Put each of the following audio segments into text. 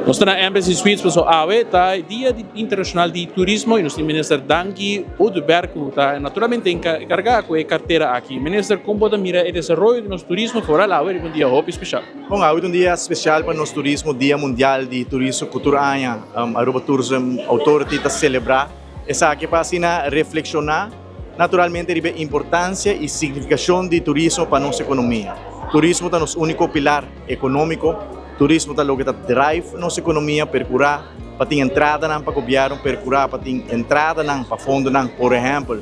Nós estamos na Embassy Suites, pessoal, tá Dia Internacional de Turismo e nós temos o ministro Danki Oduberg, tá naturalmente encarregado com a carteira aqui. Ministro, como pode mirar o desenvolvimento do nosso turismo fora lá, um dia especial? Bom, hoje é um dia especial para o nosso turismo, Dia Mundial de Turismo Cultura Anha, Aruba Tourism Authority está celebrar. Essa aqui para assim reflexionar naturalmente a importância e significação de turismo para a nossa economia. Turismo é nosso único pilar econômico. Turismo é o que drive nossa economia, percurar, para ter entrada para o governo, percurar, para ter entrada para fundo, por exemplo,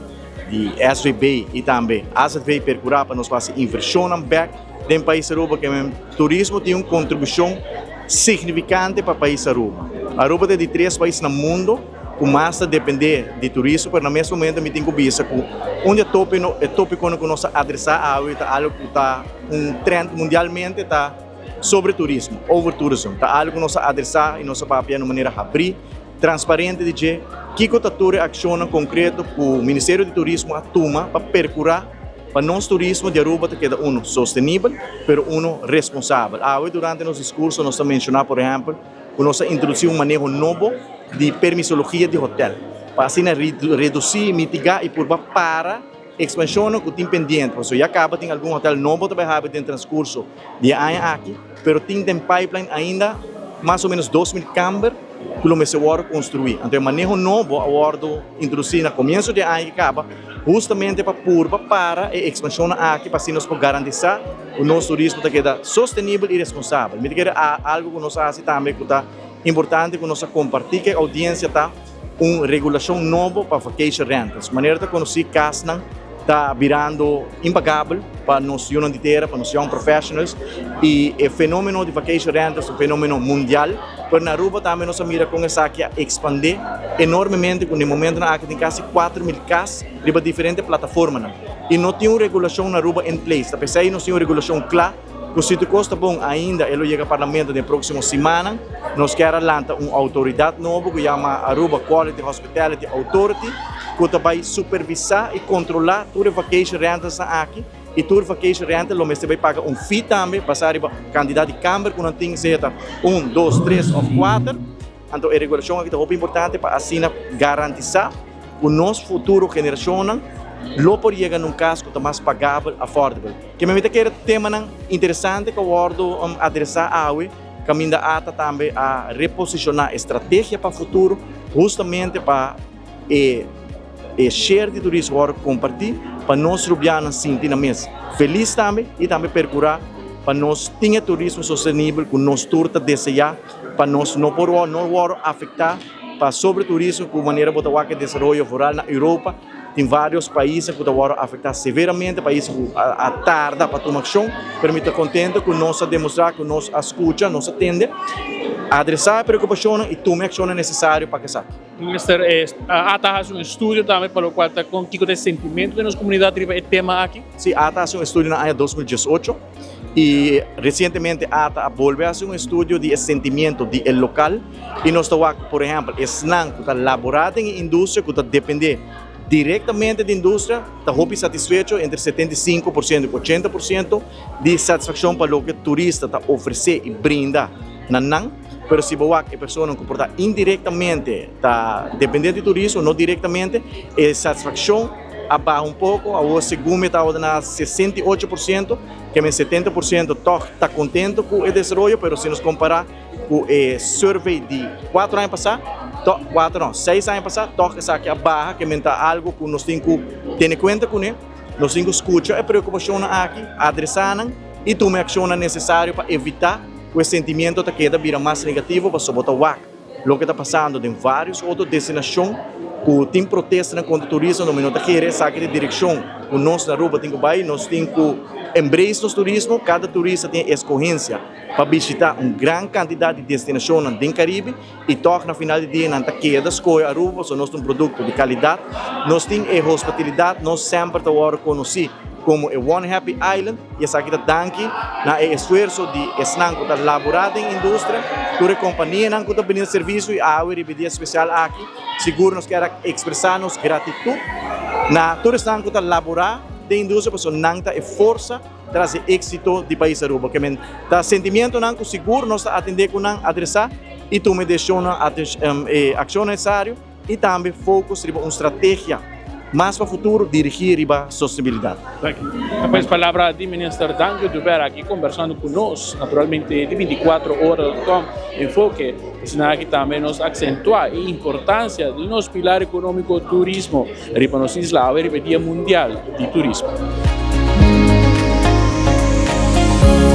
de SVB e também SVB percurar para nós fazer inversão back dentro do país Aruba, que o turismo tem uma contribuição significante para o país Aruba. Aruba é de 3 países no mundo que mais depender de turismo, mas no mesmo momento me tenho vista que onde é tópico que nós adressar algo que está trend mundialmente está sobre turismo, over tourism, tá algo que nós adressar e nossa papel de maneira abrir, transparente de que a ação concreta que o Ministério de Turismo atuma para percurar para nosso turismo de Aruba que queda sustentável, mas responsável. Durante nosso discurso nós mencionamos, por exemplo, que nós introduzimos manejo novo de permisologia de hotel, para assim reduzir, mitigar e para expansão que tem pendente, porque já acaba tem algum hotel novo também tem transcurso de ano aqui, mas tem pipeline ainda mais ou menos 2.000 câmaras que o mês agora construir. Então o manejo novo agora introduzir no começo de ano que acaba justamente para a expansão aqui para assim nós garantizar o nosso turismo que é sustentável e responsável. Me diga algo que nós fazemos também que está importante que nós compartilhar que a audiência está uma regulação nova para vacation rentals, maneira de conhecer casas está virando impagável para nós união de terra, para nós young professionals e o fenômeno de vacation rentals é um fenômeno mundial, mas na Aruba também nós mira com essa que expandir enormemente, no momento na que tem quase 4.000 casas de diferentes plataformas e não tem uma regulação na Aruba em place, apesar de não ter uma regulação clara. O sítio Costa Bom ainda, ele chega ao Parlamento na próxima semana. Nós queremos lançar uma autoridade nova que chama Aruba Quality Hospitality Authority, que vai supervisar e controlar toda a vacation rentals aqui. E toda a vacation rental, o mestre vai pagar um fee também, passar para a quantidade de câmara, que não tem que ser 1, 2, 3 ou 4. Então, a regulação aqui é muito importante para assim garantizar que o nosso futuro geração lo por chegar num caso que é mais pagável, affordable. Que me que era tema interessante que eu vou adressar a hoje, que ainda ata também a reposicionar a estratégia para o futuro, justamente para share de turismo agora compartilhar, para nós rubianos sentir na mesa feliz também e também percurar para nós ter turismo sustentável com nós turta desejar, para nós não afetar para sobre turismo com maneira de desenvolvimento rural na Europa. Tem vários países que estão afetados severamente, países que tardam para tomar ação, permite contente que nós demonstrar que nós escuta, nós atende, adressar a preocupação e tomar ação necessária para que saia. Ministro, há um estudo também para o qual está com o sentimento da nossa comunidade sobre o tema aqui? Sim, há um estudo no ano 2018 e recentemente há voltou a fazer um estudo de sentimento do local e nós estamos, por exemplo, que está elaborado em indústria que depende diretamente da indústria, está satisfeito entre 75% e 80% de satisfação para o que o turista está oferecer e brinda na NAN. Mas se a pessoa não comporta indiretamente, está dependendo do turismo, não diretamente, a satisfação abaixa um pouco, a segunda está na 68%, que é 70% está contente com o desenvolvimento, mas se nos comparar com o survey de 4 anos passados, 6 anos passados, toca essa aqui a barra, que é algo que nós temos que ter em conta com ele, nós temos que escutar a preocupação aqui, adressar e tomar a ação necessária para evitar que o sentimento que vira mais negativo para sobotar o o que está passando em várias outras destinações, que tem protesto contra o turismo, no minuto que essa de direção, o nosso na Aruba tem que vai, nós temos que embrace o turismo, cada turista tem escolhência para visitar uma grande quantidade de destinações no Caribe e toca no final do dia na queda escolha Aruba, nós temos um produto de qualidade, nós temos a hospitalidade, nós sempre estamos conhecer como o One Happy Island e essa aqui da Danki na esforço de esnanco da elaborada em indústria, toda a companhia não está pedindo serviço e a dia especial aqui, seguro nós quer expressar nos gratidão na toda esnanco da elaborada de indústria, porque não está força traz êxito do país Aruba, que está sentimento não que seguro nós atender com não adressar e tomar ação necessária e também foco em uma estratégia mais para o futuro dirigir a sustentabilidade. Depois, palavra do Ministro Dangio Duber aqui conversando conosco, naturalmente de 24 horas com enfoque, ensinar aqui também nos acentuar a importância do nosso pilar econômico turismo, para nós isla, a Dia Mundial de Turismo.